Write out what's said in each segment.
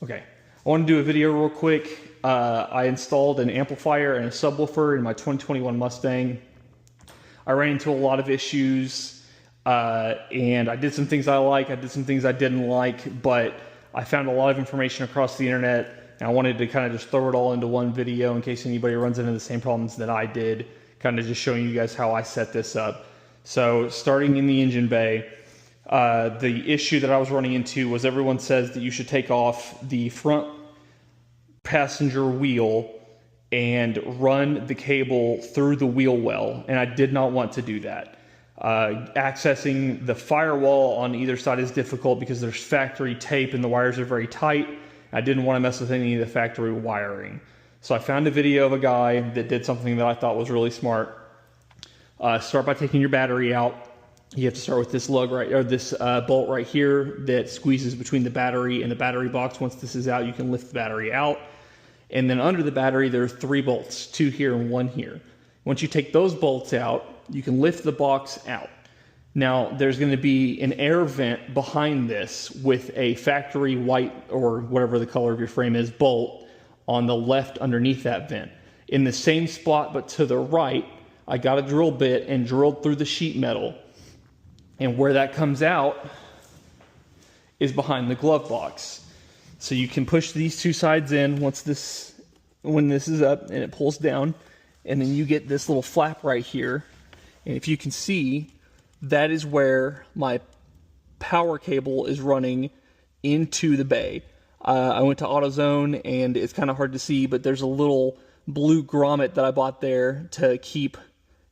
Okay, I want to do a video real quick. I installed an amplifier and a subwoofer in my 2021 Mustang. I ran into a lot of issues, and I did some things I like, I did some things I didn't like, but I found a lot of information across the internet, and I wanted to kind of just throw it all into one video in case anybody runs into the same problems that I did, kind of just showing you guys how I set this up. So starting in the engine bay, the issue that I was running into was everyone says that you should take off the front passenger wheel and run the cable through the wheel well, and I did not want to do that. Accessing the firewall on either side is difficult because there's factory tape and the wires are very tight. I didn't want to mess with any of the factory wiring. So I found a video of a guy that did something that I thought was really smart. Start by taking your battery out. You have to start with this lug right, or this bolt right here that squeezes between the battery and the battery box. Once this is out, you can lift the battery out. And then under the battery, there are 3 bolts, 2 here and 1 here. Once you take those bolts out, you can lift the box out. Now, there's going to be an air vent behind this with a factory white, or whatever the color of your frame is, bolt on the left underneath that vent. In the same spot, but to the right, I got a drill bit and drilled through the sheet metal. And where that comes out is behind the glove box. So you can push these 2 sides in when this is up and it pulls down, and then you get this little flap right here. And if you can see, that is where my power cable is running into the bay. I went to AutoZone and it's kind of hard to see, but there's a little blue grommet that I bought there to keep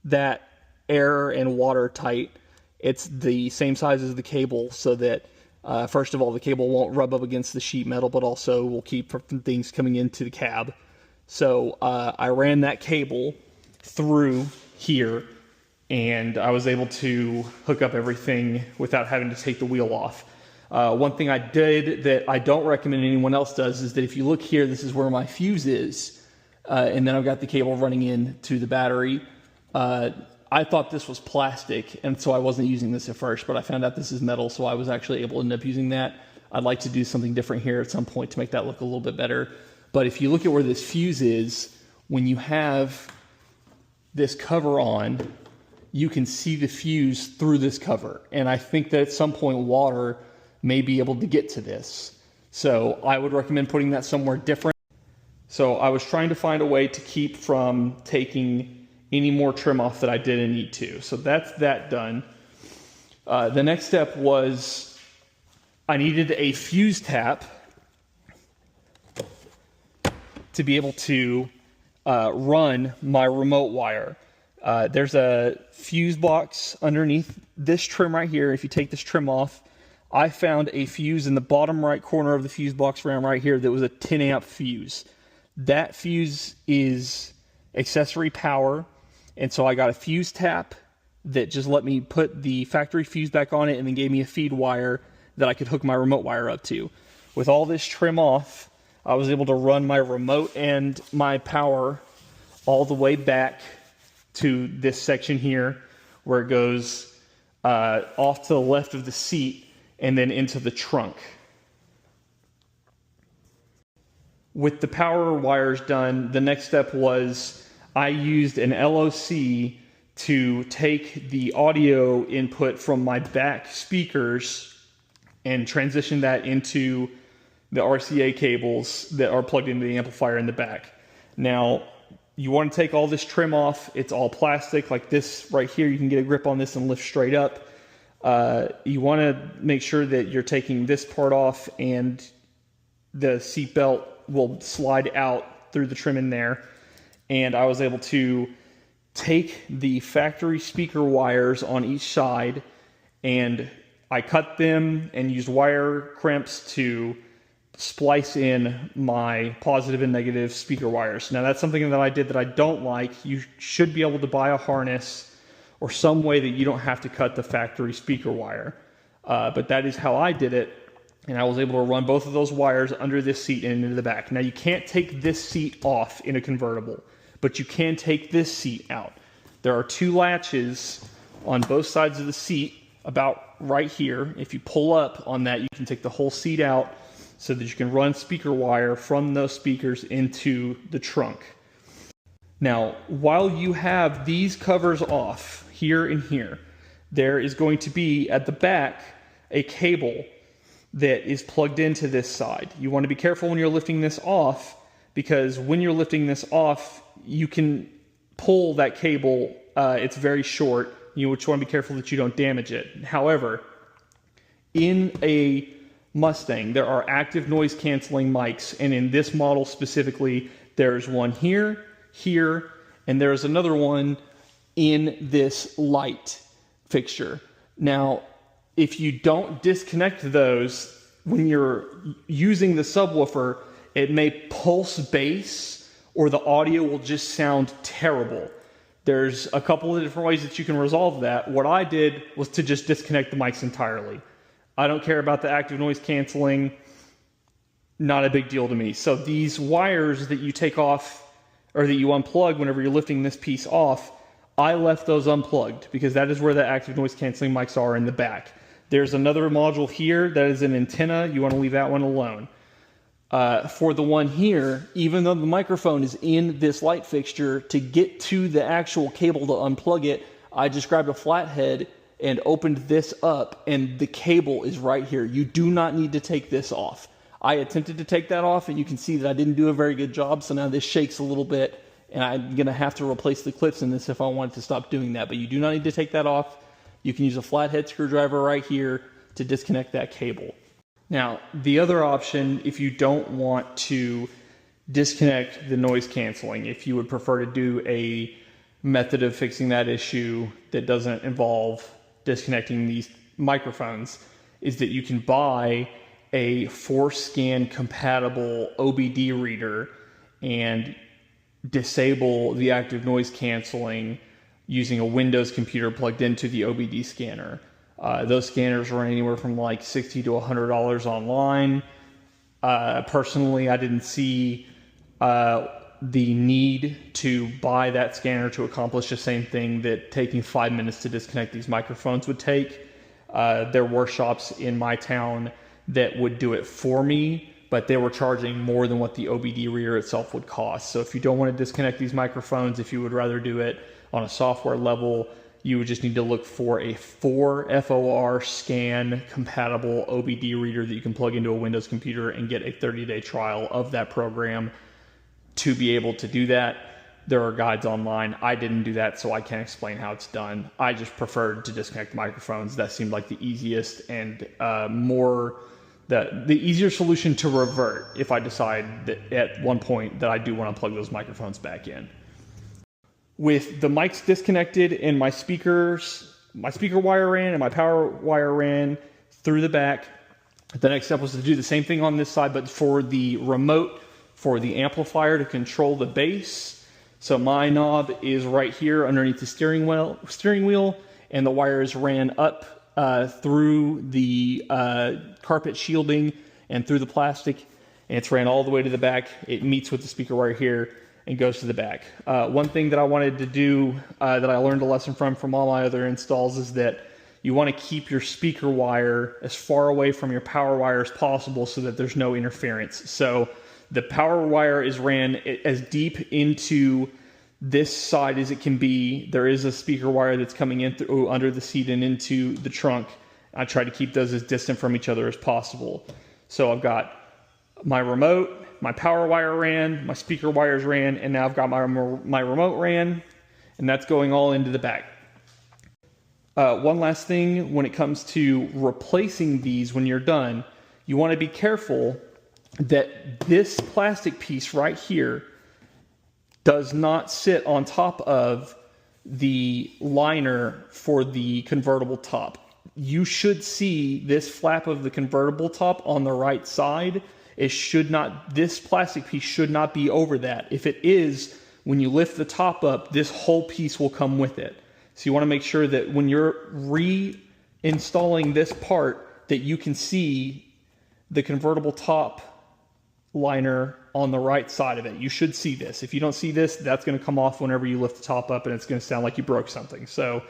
that air and water tight. It's the same size as the cable, so that first of all, the cable won't rub up against the sheet metal, but also will keep from things coming into the cab. So I ran that cable through here, and I was able to hook up everything without having to take the wheel off. One thing I did that I don't recommend anyone else does is that if you look here, this is where my fuse is, and then I've got the cable running into the battery. I thought this was plastic, and so I wasn't using this at first, but I found out this is metal, so I was actually able to end up using that. I'd like to do something different here at some point to make that look a little bit better. But if you look at where this fuse is, when you have this cover on, you can see the fuse through this cover. And I think that at some point water may be able to get to this. So I would recommend putting that somewhere different. So I was trying to find a way to keep from taking any more trim off that I didn't need to. So that's that done. The next step was I needed a fuse tap to be able to run my remote wire. There's a fuse box underneath this trim right here. If you take this trim off, I found a fuse in the bottom right corner of the fuse box ram right here that was a 10 amp fuse. That fuse is accessory power. And so I got a fuse tap that just let me put the factory fuse back on it and then gave me a feed wire that I could hook my remote wire up to. With all this trim off, I was able to run my remote and my power all the way back to this section here where it goes off to the left of the seat and then into the trunk. With the power wires done, the next step was I used an LOC to take the audio input from my back speakers and transition that into the RCA cables that are plugged into the amplifier in the back. Now, you want to take all this trim off. It's all plastic like this right here. You can get a grip on this and lift straight up. You want to make sure that you're taking this part off and the seat belt will slide out through the trim in there. And I was able to take the factory speaker wires on each side, and I cut them and used wire crimps to splice in my positive and negative speaker wires. Now that's something that I did that I don't like. You should be able to buy a harness or some way that you don't have to cut the factory speaker wire. But that is how I did it. And I was able to run both of those wires under this seat and into the back. Now you can't take this seat off in a convertible, but you can take this seat out. There are 2 latches on both sides of the seat about right here. If you pull up on that, you can take the whole seat out so that you can run speaker wire from those speakers into the trunk. Now, while you have these covers off, here and here, there is going to be, at the back, a cable that is plugged into this side. You want to be careful when you're lifting this off, because when you're lifting this off, you can pull that cable. It's very short. You just want to be careful that you don't damage it. However, in a Mustang, there are active noise canceling mics, and in this model specifically, there's one here, here, and there's another one in this light fixture. Now, if you don't disconnect those when you're using the subwoofer, it may pulse bass or the audio will just sound terrible. There's a couple of different ways that you can resolve that. What I did was to just disconnect the mics entirely. I don't care about the active noise canceling. Not a big deal to me. So these wires that you take off or that you unplug whenever you're lifting this piece off, I left those unplugged because that is where the active noise canceling mics are in the back. There's another module here that is an antenna. You want to leave that one alone. For the one here, even though the microphone is in this light fixture, to get to the actual cable to unplug it, I just grabbed a flathead and opened this up, and the cable is right here. You do not need to take this off. I attempted to take that off, and you can see that I didn't do a very good job, so now this shakes a little bit, and I'm going to have to replace the clips in this if I wanted to stop doing that. But you do not need to take that off. You can use a flathead screwdriver right here to disconnect that cable. Now, the other option, if you don't want to disconnect the noise canceling, if you would prefer to do a method of fixing that issue that doesn't involve disconnecting these microphones, is that you can buy a 4-scan compatible OBD reader and disable the active noise canceling using a Windows computer plugged into the OBD scanner. Those scanners run anywhere from like $60 to $100 online. Personally, I didn't see the need to buy that scanner to accomplish the same thing that taking 5 minutes to disconnect these microphones would take. There were shops in my town that would do it for me, but they were charging more than what the OBD reader itself would cost. So if you don't want to disconnect these microphones, if you would rather do it on a software level, you would just need to look for a 4FOR scan compatible OBD reader that you can plug into a Windows computer and get a 30-day trial of that program to be able to do that. There are guides online. I didn't do that, so I can't explain how it's done. I just preferred to disconnect microphones. That seemed like the easiest and the easier solution to revert if I decide that at one point that I do want to plug those microphones back in. With the mics disconnected and my speaker wire ran and my power wire ran through the back, the next step was to do the same thing on this side, but for the remote for the amplifier to control the bass. So my knob is right here underneath the steering wheel, and the wires ran up through the carpet shielding and through the plastic, and it's ran all the way to the back. It meets with the speaker wire here and goes to the back. One thing that I wanted to do that I learned a lesson from all my other installs is that you want to keep your speaker wire as far away from your power wire as possible so that there's no interference. So the power wire is ran as deep into this side as it can be. There is a speaker wire that's coming in through under the seat and into the trunk. I try to keep those as distant from each other as possible. So I've got my remote, my power wire ran, my speaker wires ran, and now I've got my remote ran, and that's going all into the back. One last thing, when it comes to replacing these when you're done, you want to be careful that this plastic piece right here does not sit on top of the liner for the convertible top. You should see this flap of the convertible top on the right side. This plastic piece should not be over that. If it is, when you lift the top up, this whole piece will come with it. So you want to make sure that when you're reinstalling this part, that you can see the convertible top liner on the right side of it. You should see this. If you don't see this, that's going to come off whenever you lift the top up, and it's going to sound like you broke something. So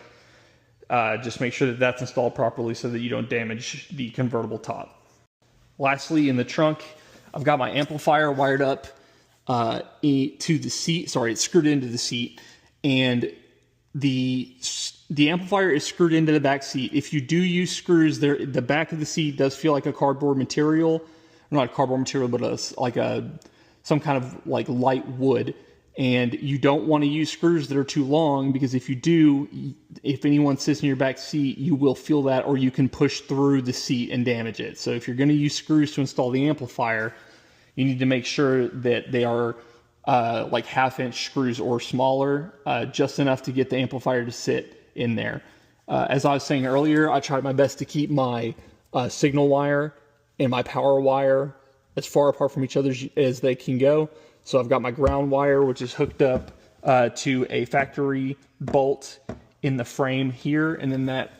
just make sure that that's installed properly so that you don't damage the convertible top. Lastly, in the trunk, I've got my amplifier wired up to the seat. Sorry, it's screwed into the seat, and the amplifier is screwed into the back seat. If you do use screws, there, the back of the seat does feel like a cardboard material, not a cardboard material, but some kind of like light wood. And you don't want to use screws that are too long, because if you do, if anyone sits in your back seat, you will feel that, or you can push through the seat and damage it. So if you're going to use screws to install the amplifier, you need to make sure that they are like 1/2-inch screws or smaller, just enough to get the amplifier to sit in there. As I was saying earlier, I tried my best to keep my signal wire and my power wire as far apart from each other as they can go. So I've got my ground wire, which is hooked up to a factory bolt in the frame here. And then that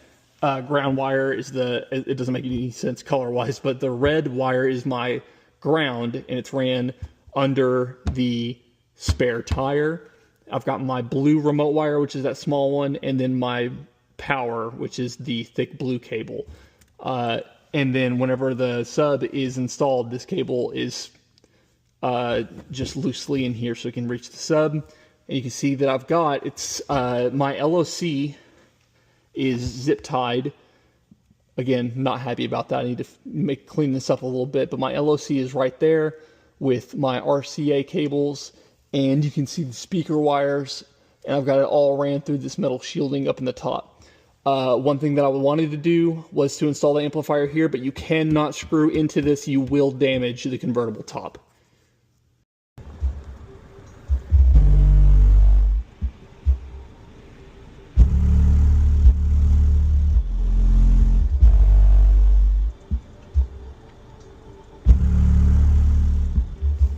ground wire is it doesn't make any sense color-wise, but the red wire is my ground, and it's ran under the spare tire. I've got my blue remote wire, which is that small one, and then my power, which is the thick blue cable. And then whenever the sub is installed, this cable is just loosely in here so it can reach the sub. And you can see that I've got, my LOC is zip tied. Again, not happy about that. I need to clean this up a little bit, but my LOC is right there with my RCA cables, and you can see the speaker wires, and I've got it all ran through this metal shielding up in the top. One thing that I wanted to do was to install the amplifier here, but you cannot screw into this. You will damage the convertible top.